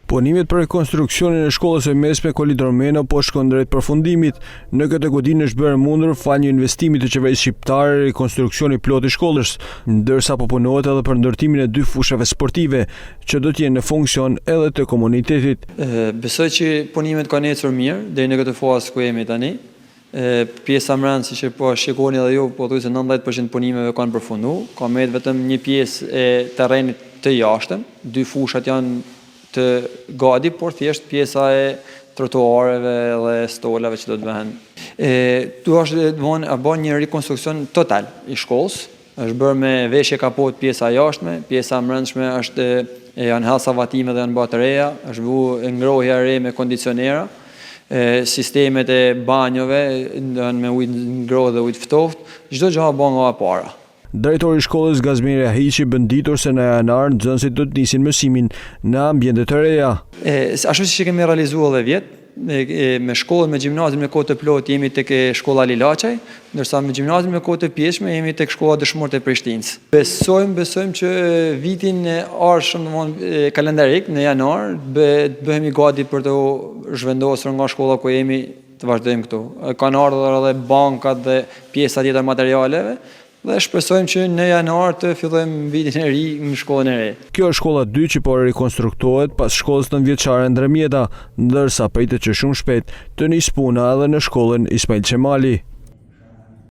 Punimet për rekonstruksionin e shkollës së mesme Kolidor Meno po shkon drejt përfundimit. Në këtë godinë është bërë mundur fal një investimi të qeverisë shqiptare rekonstruksioni plot i shkollës, ndërsa po punohet edhe për ndërtimin e 2 fushave sportive, që do të jenë në funksion edhe të komunitetit. Besoj që punimet kanë ecur mirë deri në këtë fazë ku jemi tani. Pjesa mbrëmje, siç po shikoni edhe ju, po thuaj se 90% punimeve kanë përfunduar. Ka vetëm një pjesë e terrenit të jashtëm, 2 fushat janë të gati, por thjesht pjesa e trotuareve dhe stolave që do të bëhen. Tu është bën një rekonstruksion total i shkollës. Është bërë me veshje kapot pjesa jashtme, pjesa mbrëmshme janë hasa vatime dhe janë bërë të reja, është bërë ngrohje e re me kondicionera. Sistemet e banjove janë me ujë ngrohtë dhe ujë ftohtë, çdo gjë bën nga para. Drejtori i shkollës Gazmir Jahiqi bën ditur se në janar nxënësit do të nisin mësimin në ambiente të reja. Ashtu siç e kemi realizuar edhe vjet, me shkollën me gjimnazin me kohë të plotë jemi tek shkolla Lilaçaj, ndërsa me gjimnazin me kohë të pjesshme jemi tek shkolla Dëshmorët e Prishtinës. Besojmë që vitin e ardhshëm, kalendarik në janar, bëhemi gati për të zhvendosur nga shkolla ku jemi të vazhdojmë këtu. Kanë ardhur edhe bankat dhe pjesa tjetër materialeve. Dhe shpresojmë që në janar të fillojmë vitin e ri në shkollën e re. Kjo është shkolla 2 që po rekonstruktohet pas shkollës 9-vjeçare Ndërmjeta, ndërsa pritet që shumë shpejt të nis puna edhe në shkollën Ismail Qemali.